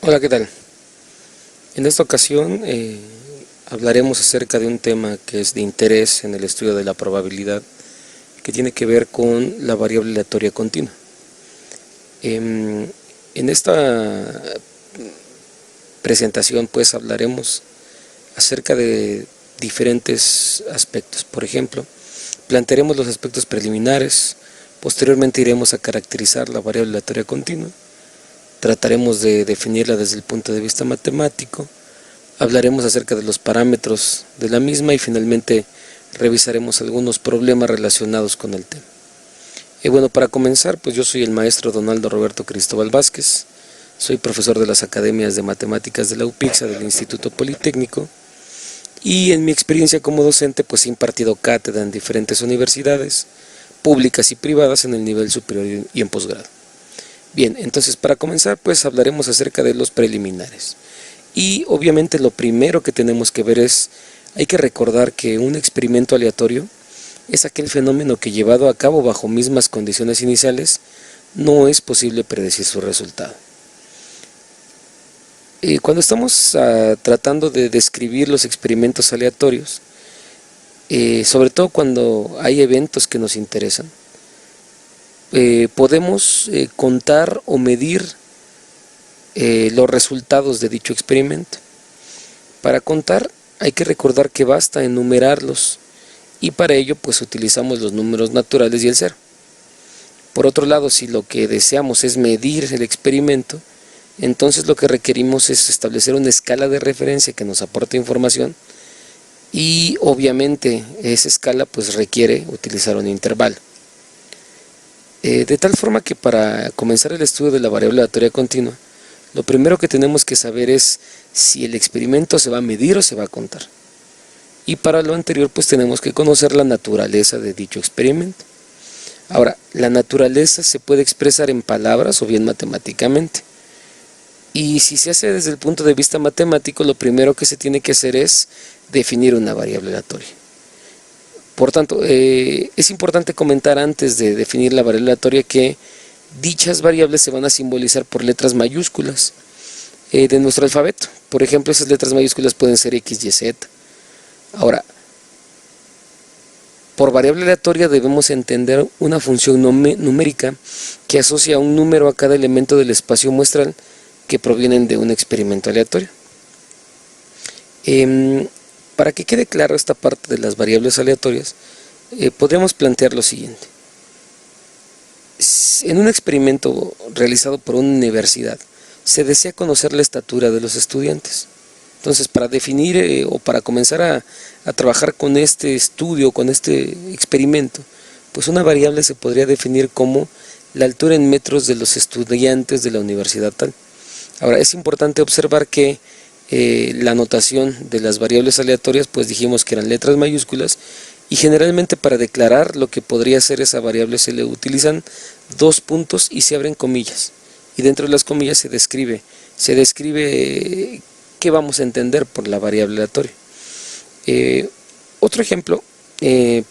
Hola, ¿qué tal? En esta ocasión hablaremos acerca de un tema que es de interés en el estudio de la probabilidad, que tiene que ver con la variable aleatoria continua. En esta presentación pues hablaremos acerca de diferentes aspectos. Por ejemplo, plantearemos los aspectos preliminares, posteriormente iremos a caracterizar la variable aleatoria continua, trataremos de definirla desde el punto de vista matemático, hablaremos acerca de los parámetros de la misma y finalmente revisaremos algunos problemas relacionados con el tema. Bueno, para comenzar, pues yo soy el maestro Donaldo Roberto Cristóbal Vázquez, soy profesor de las Academias de Matemáticas de la UPIXA del Instituto Politécnico y en mi experiencia como docente pues he impartido cátedra en diferentes universidades públicas y privadas en el nivel superior y en posgrado. Bien, entonces para comenzar pues hablaremos acerca de los preliminares y obviamente lo primero que tenemos que ver es, hay que recordar que un experimento aleatorio es aquel fenómeno que llevado a cabo bajo mismas condiciones iniciales no es posible predecir su resultado. Cuando estamos tratando de describir los experimentos aleatorios, sobre todo cuando hay eventos que nos interesan, podemos contar o medir los resultados de dicho experimento. Para contar hay que recordar que basta enumerarlos y para ello pues utilizamos los números naturales y el cero. Por otro lado, si lo que deseamos es medir el experimento, entonces lo que requerimos es establecer una escala de referencia que nos aporte información y obviamente esa escala pues requiere utilizar un intervalo. De tal forma que para comenzar el estudio de la variable aleatoria continua, lo primero que tenemos que saber es si el experimento se va a medir o se va a contar. Y para lo anterior pues tenemos que conocer la naturaleza de dicho experimento. Ahora, la naturaleza se puede expresar en palabras o bien matemáticamente. Y si se hace desde el punto de vista matemático, lo primero que se tiene que hacer es definir una variable aleatoria. Por tanto, es importante comentar antes de definir la variable aleatoria que dichas variables se van a simbolizar por letras mayúsculas de nuestro alfabeto. Por ejemplo, esas letras mayúsculas pueden ser X, Y, Z. Ahora, por variable aleatoria debemos entender una función numérica que asocia un número a cada elemento del espacio muestral que provienen de un experimento aleatorio. Para que quede claro esta parte de las variables aleatorias, podríamos plantear lo siguiente. En un experimento realizado por una universidad, se desea conocer la estatura de los estudiantes. Entonces, para definir o para comenzar a trabajar con este estudio, con este experimento, pues una variable se podría definir como la altura en metros de los estudiantes de la universidad tal. Ahora, es importante observar que la notación de las variables aleatorias, pues dijimos que eran letras mayúsculas, y generalmente para declarar lo que podría ser esa variable se le utilizan dos puntos y se abren comillas, y dentro de las comillas se describe qué vamos a entender por la variable aleatoria. Otro ejemplo,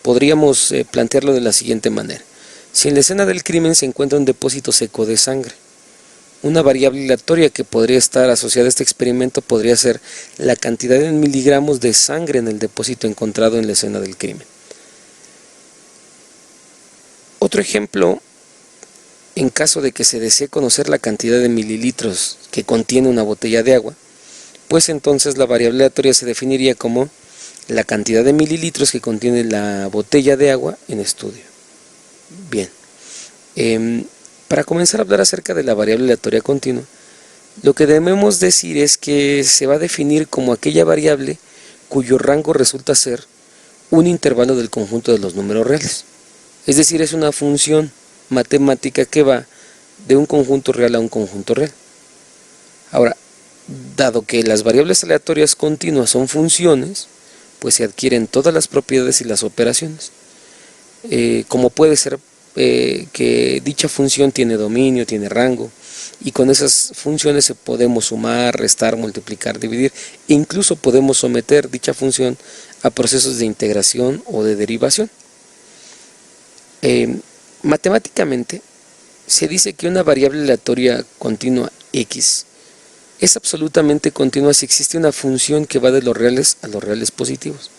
podríamos plantearlo de la siguiente manera. Si en la escena del crimen se encuentra un depósito seco de sangre, una variable aleatoria que podría estar asociada a este experimento podría ser la cantidad en miligramos de sangre en el depósito encontrado en la escena del crimen. Otro ejemplo, en caso de que se desee conocer la cantidad de mililitros que contiene una botella de agua, pues entonces la variable aleatoria se definiría como la cantidad de mililitros que contiene la botella de agua en estudio. Bien. Para comenzar a hablar acerca de la variable aleatoria continua, lo que debemos decir es que se va a definir como aquella variable cuyo rango resulta ser un intervalo del conjunto de los números reales. Es decir, es una función matemática que va de un conjunto real a un conjunto real. Ahora, dado que las variables aleatorias continuas son funciones, pues se adquieren todas las propiedades y las operaciones, como puede ser que dicha función tiene dominio, tiene rango, y con esas funciones podemos sumar, restar, multiplicar, dividir, e incluso podemos someter dicha función a procesos de integración o de derivación. Matemáticamente se dice que una variable aleatoria continua X es absolutamente continua si existe una función que va de los reales a los reales positivos.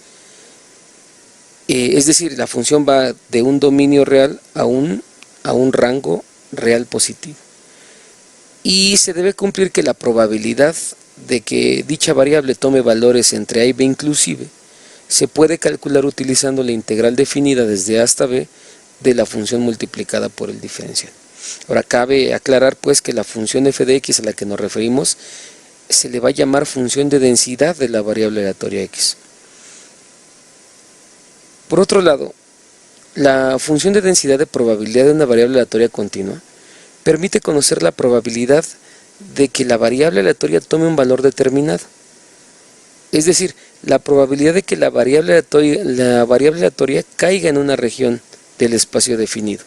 Es decir, la función va de un dominio real a un rango real positivo. Y se debe cumplir que la probabilidad de que dicha variable tome valores entre a y b inclusive se puede calcular utilizando la integral definida desde a hasta b de la función multiplicada por el diferencial. Ahora cabe aclarar pues que la función f de x a la que nos referimos se le va a llamar función de densidad de la variable aleatoria x. Por otro lado, la función de densidad de probabilidad de una variable aleatoria continua permite conocer la probabilidad de que la variable aleatoria tome un valor determinado. Es decir, la probabilidad de que la variable aleatoria caiga en una región del espacio definido.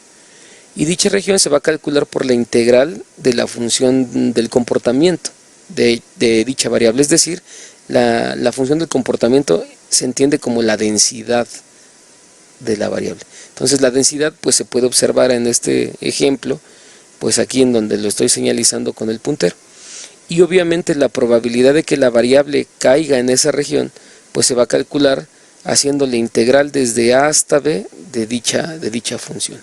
Y dicha región se va a calcular por la integral de la función del comportamiento de dicha variable. Es decir, la función del comportamiento se entiende como la densidad de la variable. Entonces la densidad pues se puede observar en este ejemplo, pues aquí en donde lo estoy señalizando con el puntero. Y obviamente la probabilidad de que la variable caiga en esa región pues se va a calcular haciendo la integral desde a hasta b de dicha función.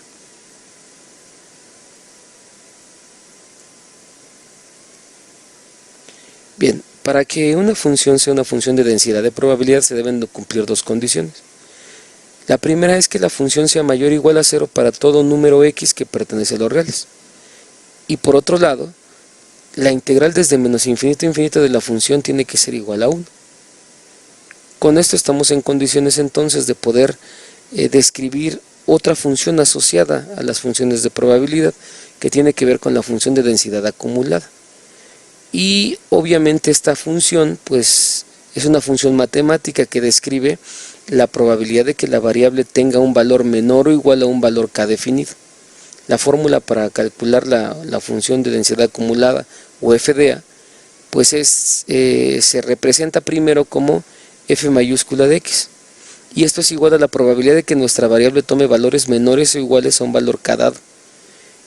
Bien, para que una función sea una función de densidad de probabilidad se deben cumplir dos condiciones. La primera es que la función sea mayor o igual a 0 para todo número x que pertenece a los reales. Y por otro lado, la integral desde menos infinito a infinito de la función tiene que ser igual a 1. Con esto estamos en condiciones entonces de poder describir otra función asociada a las funciones de probabilidad que tiene que ver con la función de densidad acumulada. Y obviamente esta función pues es una función matemática que describe la probabilidad de que la variable tenga un valor menor o igual a un valor k definido. La fórmula para calcular la función de densidad acumulada o f de a pues se representa primero como f mayúscula de x, y esto es igual a la probabilidad de que nuestra variable tome valores menores o iguales a un valor k dado,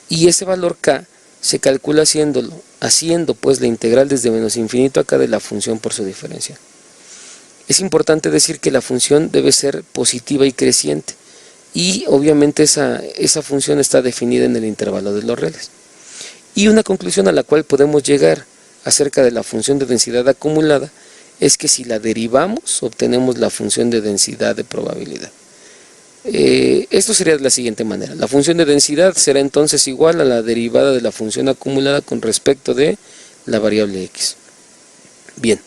y ese valor k se calcula haciendo pues la integral desde menos infinito a k de la función por su diferencial. Es importante decir que la función debe ser positiva y creciente, y obviamente esa función está definida en el intervalo de los reales. Y una conclusión a la cual podemos llegar acerca de la función de densidad acumulada es que si la derivamos obtenemos la función de densidad de probabilidad. Esto sería de la siguiente manera: la función de densidad será entonces igual a la derivada de la función acumulada con respecto de la variable x. Bien,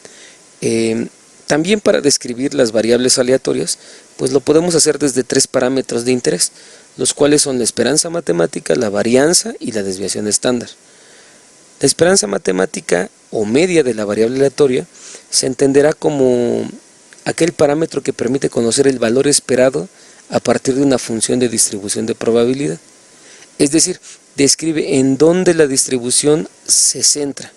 también para describir las variables aleatorias pues lo podemos hacer desde tres parámetros de interés, los cuales son la esperanza matemática, la varianza y la desviación estándar. La esperanza matemática o media de la variable aleatoria se entenderá como aquel parámetro que permite conocer el valor esperado a partir de una función de distribución de probabilidad. Es decir, describe en dónde la distribución se centra.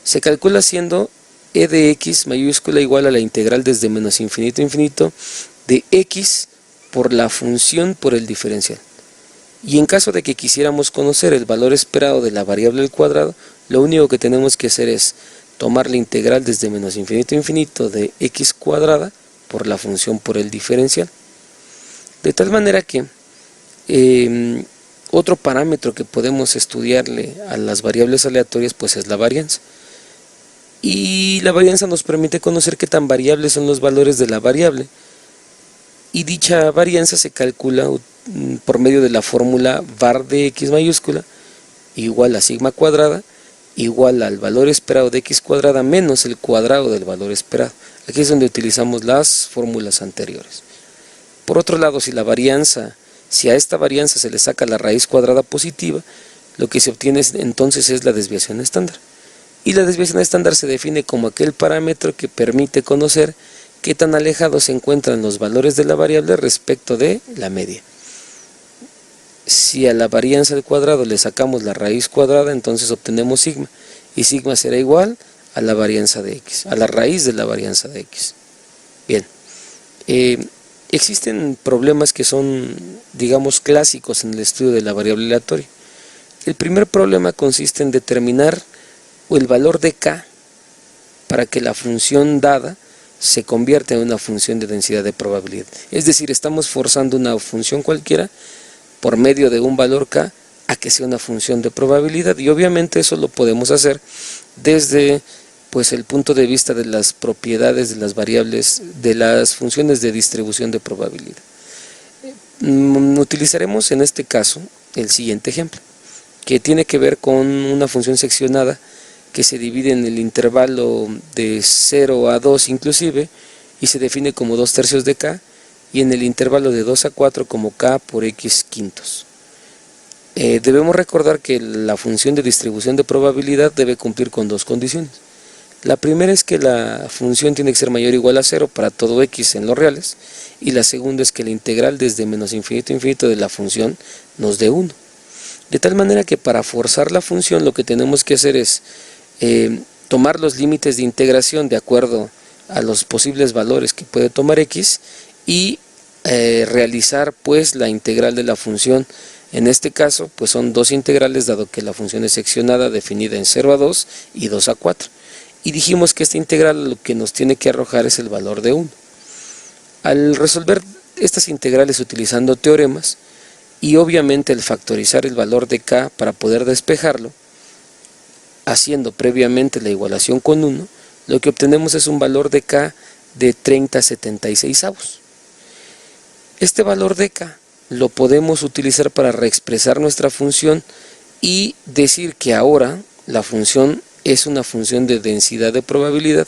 Se calcula siendo e de x mayúscula igual a la integral desde menos infinito a infinito de x por la función por el diferencial. Y en caso de que quisiéramos conocer el valor esperado de la variable al cuadrado, lo único que tenemos que hacer es tomar la integral desde menos infinito a infinito de x cuadrada por la función por el diferencial. De tal manera que otro parámetro que podemos estudiarle a las variables aleatorias pues es la varianza. Y la varianza nos permite conocer qué tan variables son los valores de la variable. Y dicha varianza se calcula por medio de la fórmula var de x mayúscula igual a sigma cuadrada igual al valor esperado de x cuadrada menos el cuadrado del valor esperado. Aquí es donde utilizamos las fórmulas anteriores. Por otro lado, si a esta varianza se le saca la raíz cuadrada positiva, lo que se obtiene entonces es la desviación estándar. Y la desviación estándar se define como aquel parámetro que permite conocer qué tan alejados se encuentran los valores de la variable respecto de la media. Si a la varianza al cuadrado le sacamos la raíz cuadrada, entonces obtenemos sigma, y sigma será igual a la varianza de x, a la raíz de la varianza de x. Bien, existen problemas que son, digamos, clásicos en el estudio de la variable aleatoria. El primer problema consiste en determinar el valor de k para que la función dada se convierta en una función de densidad de probabilidad. Es decir, estamos forzando una función cualquiera por medio de un valor k a que sea una función de probabilidad, y obviamente eso lo podemos hacer desde pues el punto de vista de las propiedades de las variables, de las funciones de distribución de probabilidad. Utilizaremos en este caso el siguiente ejemplo, que tiene que ver con una función seccionada que se divide en el intervalo de 0 a 2 inclusive, y se define como 2/3 de k, y en el intervalo de 2 a 4 como k por x quintos. Debemos recordar que la función de distribución de probabilidad debe cumplir con dos condiciones. La primera es que la función tiene que ser mayor o igual a 0 para todo x en los reales, y la segunda es que la integral desde menos infinito a infinito de la función nos dé 1. De tal manera que para forzar la función lo que tenemos que hacer es tomar los límites de integración de acuerdo a los posibles valores que puede tomar x y realizar pues la integral de la función. En este caso pues son dos integrales, dado que la función es seccionada, definida en 0 a 2 y 2 a 4. Y dijimos que esta integral lo que nos tiene que arrojar es el valor de 1. Al resolver estas integrales utilizando teoremas y obviamente al factorizar el valor de k para poder despejarlo, haciendo previamente la igualación con 1, lo que obtenemos es un valor de k de 30/76. Este valor de k lo podemos utilizar para reexpresar nuestra función y decir que ahora la función es una función de densidad de probabilidad,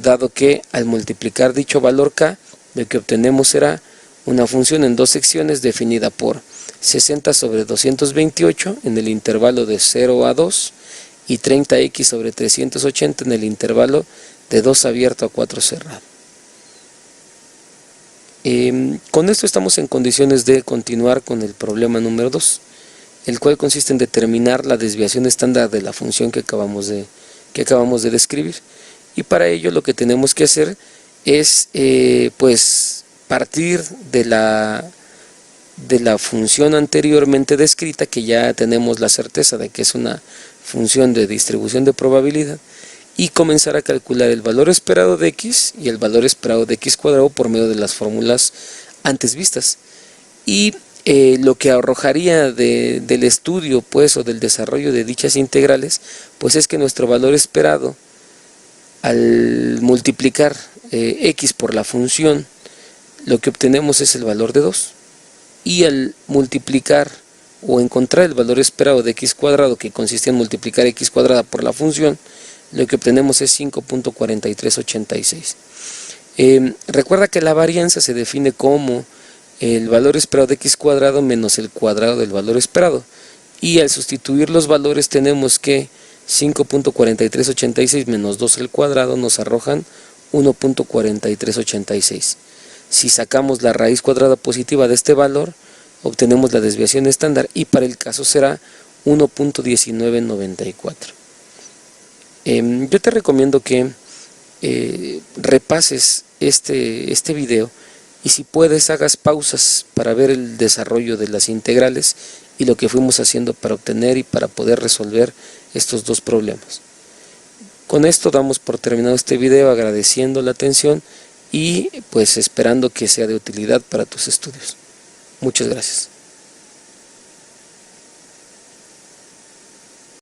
dado que al multiplicar dicho valor k, lo que obtenemos será una función en dos secciones definida por 60/228 en el intervalo de 0 a 2 y 30x/380 en el intervalo de 2 abierto a 4 cerrado. Con esto estamos en condiciones de continuar con el problema número 2, el cual consiste en determinar la desviación estándar de la función que acabamos de describir. Y para ello lo que tenemos que hacer es pues partir de la función anteriormente descrita, que ya tenemos la certeza de que es una función de distribución de probabilidad, y comenzar a calcular el valor esperado de x y el valor esperado de x cuadrado por medio de las fórmulas antes vistas. Y lo que arrojaría del estudio pues o del desarrollo de dichas integrales pues es que nuestro valor esperado, al multiplicar x por la función, lo que obtenemos es el valor de 2, y al multiplicar o encontrar el valor esperado de x cuadrado, que consiste en multiplicar x cuadrada por la función, lo que obtenemos es 5.4386. Recuerda que la varianza se define como el valor esperado de x cuadrado menos el cuadrado del valor esperado, y al sustituir los valores tenemos que 5.4386 menos 2 al cuadrado nos arrojan 1.4386. Si sacamos la raíz cuadrada positiva de este valor, obtenemos la desviación estándar, y para el caso será 1.1994. Yo te recomiendo que repases este video, y si puedes hagas pausas para ver el desarrollo de las integrales y lo que fuimos haciendo para obtener y para poder resolver estos dos problemas. Con esto damos por terminado este video, agradeciendo la atención y pues esperando que sea de utilidad para tus estudios. Muchas gracias.